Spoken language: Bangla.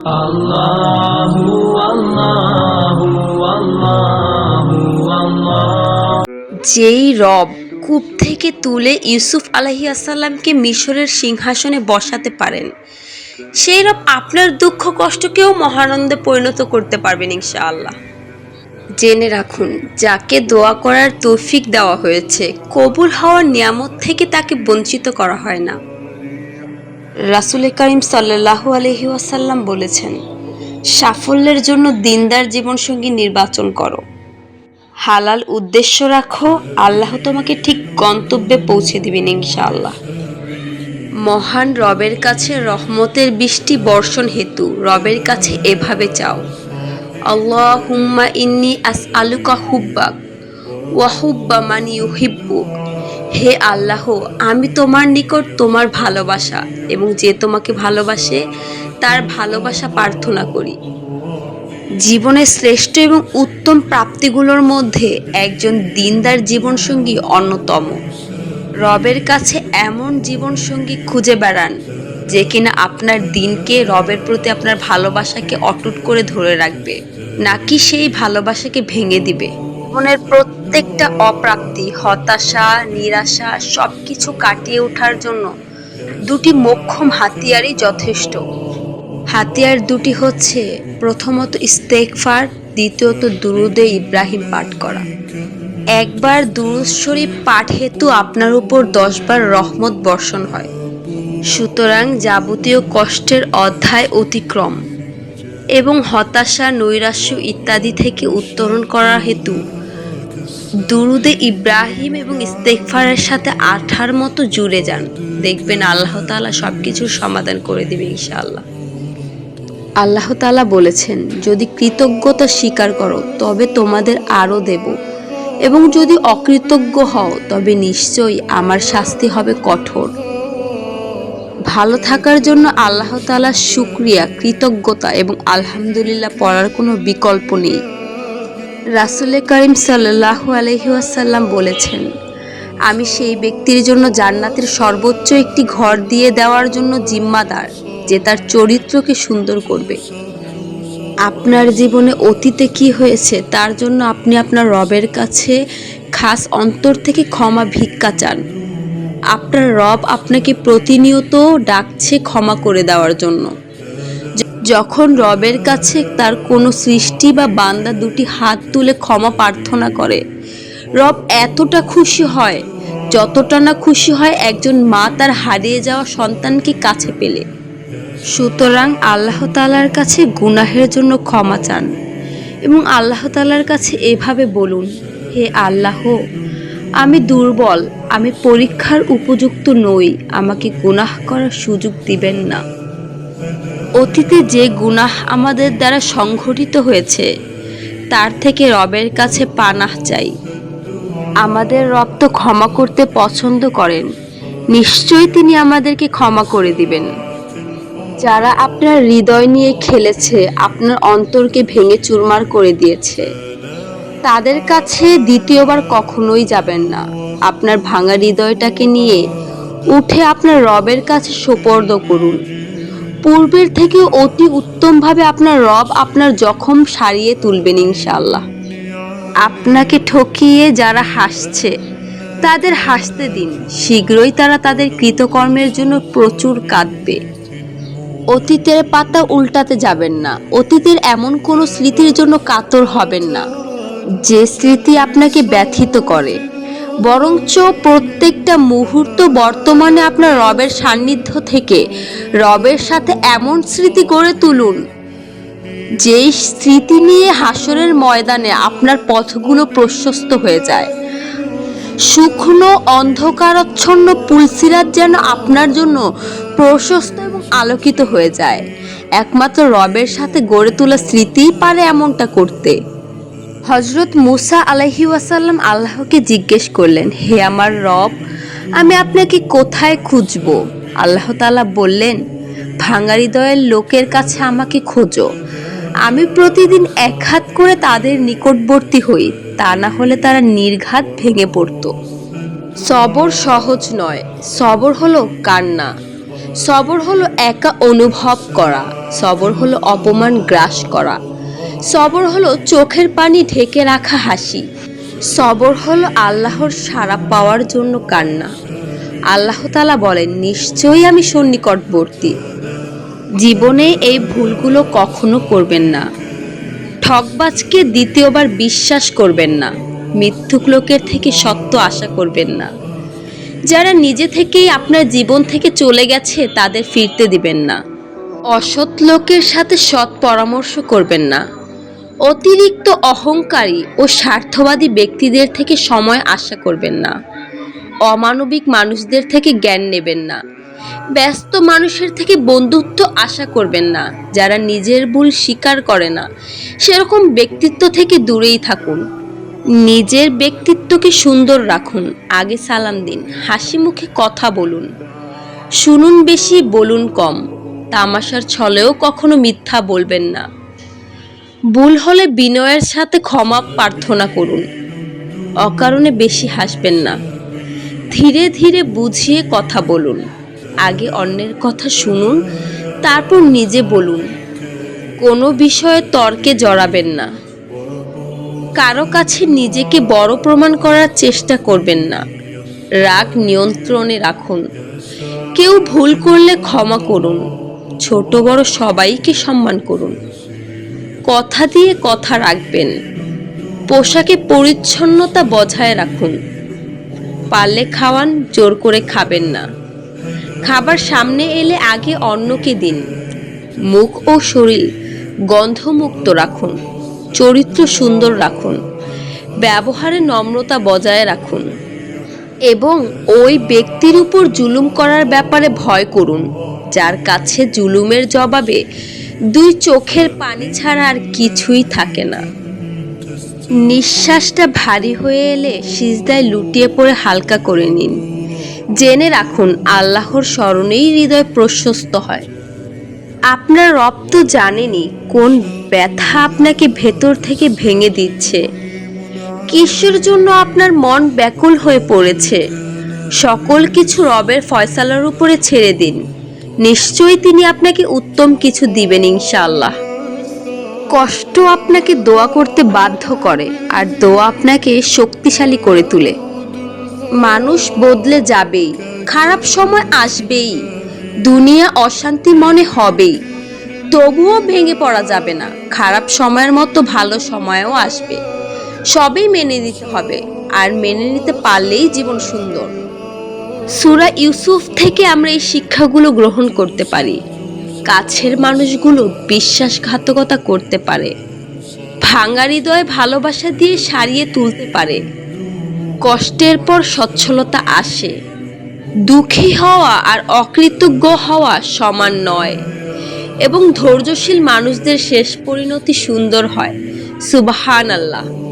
আল্লাহু আল্লাহু আল্লাহু আল্লাহ। যেই রব কূপ থেকে তুলে ইউসুফ আলাইহিসসালামকে মিশরের সিংহাসনে বসাতে পারেন, সেই রব আপনার দুঃখ কষ্টকেও মহানন্দে পরিণত করতে পারবেন ইনশাআল্লাহ। জেনে রাখুন, যাকে দোয়া করার তৌফিক দেওয়া হয়েছে, কবুল হওয়ার নিয়ামত থেকে তাকে বঞ্চিত করা হয় না। রাসূল করিম সাল্লাল্লাহু আলাইহি ওয়াসাল্লাম বলেছেন, সাফল্যের জন্য দিনদার জীবনসঙ্গী নির্বাচন করো, হালাল উদ্দেশ্য রাখো, আল্লাহ তোমাকে ঠিক গন্তব্যে পৌঁছে দিবেন ইনশাআল্লাহ। মহান রবের কাছে রহমতের বৃষ্টি বর্ষণ হেতু রবের কাছে এভাবে চাও, আল্লাহুম্মা ইন্নী আসআলুকা হুব্বাক ওয়া হুব্বা মান ইউহিব্বুক। হে আল্লাহ, আমি তোমার নিকট তোমার ভালোবাসা এবং যে তোমাকে ভালোবাসে তার ভালোবাসা প্রার্থনা করি। জীবনের শ্রেষ্ঠ এবং উত্তম প্রাপ্তিগুলোর মধ্যে একজন দিনদার জীবনসঙ্গী অন্যতম। রবের কাছে এমন জীবনসঙ্গী খুঁজে বেড়ান যে কিনা আপনার দিনকে, রবের প্রতি আপনার ভালোবাসাকে অটুট করে ধরে রাখবে, নাকি সেই ভালোবাসাকে ভেঙে দিবে। জীবনের প্রত্যেকটা অপ্রাপ্তি, হতাশা, নিরাশা সবকিছু কাটিয়ে ওঠার জন্য দুটি মোক্ষম হাতিয়ারই যথেষ্ট। হাতিয়ার দুটি হচ্ছে, প্রথমত ইস্তেগফার, দ্বিতীয়ত দুরুদে ইব্রাহিম পাঠ করা। একবার দুরূদ শরীফ পাঠ হেতু আপনার উপর 10 বার রহমত বর্ষণ হয়। সুতরাং যাবতীয় কষ্টের অধ্যায় অতিক্রম এবং হতাশা, নৈরাশ্য ইত্যাদি থেকে উত্তরণ করা হেতু দুরুদে ইব্রাহিম এবং ইস্তেগফারের সাথে আঠার মতো জুড়ে যান। দেখবেন আল্লাহ তাআলা সবকিছুর সমাধান করে দিবে ইনশাআল্লাহ। আল্লাহ তাআলা বলেছেন, যদি কৃতজ্ঞতা স্বীকার করো তবে তোমাদের আরও দেব, এবং যদি অকৃতজ্ঞ হও তবে নিশ্চয়ই আমার শাস্তি হবে কঠোর। ভালো থাকার জন্য আল্লাহ তাআলার শুকরিয়া, কৃতজ্ঞতা এবং আলহামদুলিল্লাহ পড়ার কোনো বিকল্প নেই। রাসূল করিম সাল্লাল্লাহু আলাইহি ওয়াসাল্লাম বলেছেন, আমি সেই ব্যক্তির জন্য জান্নাতের সর্বোচ্চ একটি ঘর দিয়ে দেওয়ার জন্য জিম্মাদার যে তার চরিত্রকে সুন্দর করবে। আপনার জীবনে অতীতে কি হয়েছে তার জন্য আপনি আপনার রবের কাছে খাস অন্তর থেকে ক্ষমা ভিক্ষা চান। আপনার রব আপনাকে প্রতিনিয়ত ডাকছে ক্ষমা করে দেওয়ার জন্য। যখন রবের কাছে তার কোনো সৃষ্টি বা বান্দা দুটি হাত তুলে ক্ষমা প্রার্থনা করে, রব এতটা খুশি হয় যতটা না খুশি হয় একজন মা তার হারিয়ে যাওয়া সন্তানকে কাছে পেলে। সুতরাং আল্লাহ তাআলার কাছে গুনাহের জন্য ক্ষমা চান এবং আল্লাহ তাআলার কাছে এভাবে বলুন, হে আল্লাহ, আমি দুর্বল, আমি পরীক্ষার উপযুক্ত নই, আমাকে গুনাহ করার সুযোগ দিবেন না। অতীতে যে গুনাহ আমাদের দ্বারা সংঘটিত হয়েছে তার থেকে রবের কাছে পানাহ চাই। আমাদের রব তো ক্ষমা করতে পছন্দ করেন, নিশ্চয়ই তিনি আমাদেরকে ক্ষমা করে দিবেন। যারা আপনার হৃদয় নিয়ে খেলেছে, আপনার অন্তরকে ভেঙে চুরমার করে দিয়েছে, তাদের কাছে দ্বিতীয়বার কখনোই যাবেন না। আপনার ভাঙা হৃদয়টাকে নিয়ে উঠে আপনার রবের কাছে সোপর্দ করুন। পূর্বের থেকে অতি উত্তমভাবে আপনার রব আপনার জখম সারিয়ে তুলবেন ইনশাআল্লাহ। আপনাকে ঠকিয়ে যারা হাসছে তাদের হাসতে দিন, শীঘ্রই তারা তাদের কৃতকর্মের জন্য প্রচুর কাঁদবে। অতীতের পাতা উল্টাতে যাবেন না, অতীতের এমন কোনো স্মৃতির জন্য কাতর হবেন না যে স্মৃতি আপনাকে ব্যথিত করে, বরঞ্চ প্রত্যেকটা মুহূর্ত বর্তমানে আপনার রবের সান্নিধ্য থেকে রবের সাথে এমন স্মৃতি গড়ে তুলুন যেই স্মৃতি নিয়ে হাসরের ময়দানে আপনার পথগুলো প্রশস্ত হয়ে যায়। শুকনো অন্ধকারাচ্ছন্ন পুলসিরাত যেন আপনার জন্য প্রশস্ত এবং আলোকিত হয়ে যায়। একমাত্র রবের সাথে গড়ে তোলা স্মৃতিই পারে এমনটা করতে। হযরত মুসা আলাইহি ওয়াসাল্লাম আল্লাহকে জিজ্ঞেস করলেন, হে আমার রব, আমি আপনাকে কোথায় খুঁজব? আল্লাহ তাআলা বললেন, ভাঙা হৃদয়ের লোকের কাছে আমাকে খোঁজো। আমি প্রতিদিন এক হাত করে তাদের নিকটবর্তী হই, তা না হলে তারা নির্ঘাত ভেঙে পড়ত। সবর সহজ নয়, সবর হলো কান্না। সবর হলো একা অনুভব করা, সবর হলো অপমান গ্রাস করা, সবর হলো চোখের পানি ঢেকে রাখা হাসি, সবর হলো আল্লাহর সাড়া পাওয়ার জন্য কান্না। আল্লাহ তাআলা বলেন, নিশ্চয়ই আমি সন্নিকটবর্তী। জীবনে এই ভুলগুলো কখনো করবেন না। ঠকবাজকে দ্বিতীয়বার বিশ্বাস করবেন না। মিথ্যুক লোকের থেকে সত্য আশা করবেন না। যারা নিজে থেকেই আপনার জীবন থেকে চলে গেছে তাদের ফিরতে দিবেন না। অসৎ লোকের সাথে সৎ পরামর্শ করবেন না। অতিরিক্ত অহংকারী ও স্বার্থবাদী ব্যক্তিদের থেকে সময় আশা করবেন না। অমানবিক মানুষদের থেকে জ্ঞান নেবেন না। ব্যস্ত মানুষের থেকে বন্ধুত্ব আশা করবেন না। যারা নিজের ভুল স্বীকার করে না সেরকম ব্যক্তিত্ব থেকে দূরেই থাকুন। নিজের ব্যক্তিত্বকে সুন্দর রাখুন। আগে সালাম দিন, হাসি মুখে কথা বলুন। শুনুন বেশি, বলুন কম। তামাশার ছলেও কখনো মিথ্যা বলবেন না। ভুল হলে বিনয়ের সাথে ক্ষমা প্রার্থনা করুন। অকারণে বেশি হাসবেন না। ধীরে ধীরে বুঝিয়ে কথা বলুন। আগে অন্যের কথা শুনুন, তারপর নিজে বলুন। কোনো বিষয়ে তর্কে জড়াবেন না। কারো কাছে নিজেকে বড় প্রমাণ করার চেষ্টা করবেন না। রাগ নিয়ন্ত্রণে রাখুন। কেউ ভুল করলে ক্ষমা করুন। ছোট বড় সবাইকে সম্মান করুন। কথা দিয়ে কথা রাখবেন। পোশাকে পরিচ্ছন্নতা বজায় রাখুন। পারলে খাওয়ান, জোর করে খাবেন না। খাবার সামনে এলে আগে অন্যকে দিন। মুখ ও শরীর গন্ধমুক্ত রাখুন। চরিত্র সুন্দর রাখুন। ব্যবহারে নম্রতা বজায় রাখুন এবং ওই ব্যক্তির উপর জুলুম করার ব্যাপারে ভয় করুন যার কাছে জুলুমের জবাবে দুই চোখের পানি ছাড়া আর কিছুই থাকে না। নিঃশ্বাসটা ভারী হয়ে এলে সিজদায় লুটিয়ে পড়ে হালকা করে নিন। জেনে রাখুন, আল্লাহর স্মরণেই হৃদয় প্রশস্ত হয়। আপনার রব তো জানেনই কোন ব্যথা আপনাকে ভেতর থেকে ভেঙে দিচ্ছে, কিসের জন্য আপনার মন ব্যাকুল হয়ে পড়েছে। সকল কিছু রবের ফয়সালার উপরে ছেড়ে দিন। নিশ্চয়ই তিনি আপনাকে উত্তম কিছু দিবেন ইনশাআল্লাহ। কষ্ট আপনাকে দোয়া করতে বাধ্য করে আর দোয়া আপনাকে শক্তিশালী করে তোলে। মানুষ বদলে যাবেই, খারাপ সময় আসবেই, দুনিয়া অশান্তি মনে হবেই, তবুও ভেঙে পড়া যাবে না। খারাপ সময়ের মতো ভালো সময়ও আসবে। সবই মেনে নিতে হবে, আর মেনে নিতে পারলেই জীবন সুন্দর। সূরা ইউসুফ থেকে আমরা এই শিক্ষাগুলো গ্রহণ করতে পারি। কাছের মানুষগুলো বিশ্বাসঘাতকতা করতে পারে, ভাঙা হৃদয় ভালোবাসা দিয়ে সারিয়ে তুলতে পারে। কষ্টের পর সচ্ছলতা আসে। দুঃখী হওয়া আর অকৃতজ্ঞ হওয়া সমান নয় এবং ধৈর্যশীল মানুষদের শেষ পরিণতি সুন্দর হয়। সুবহানাল্লাহ।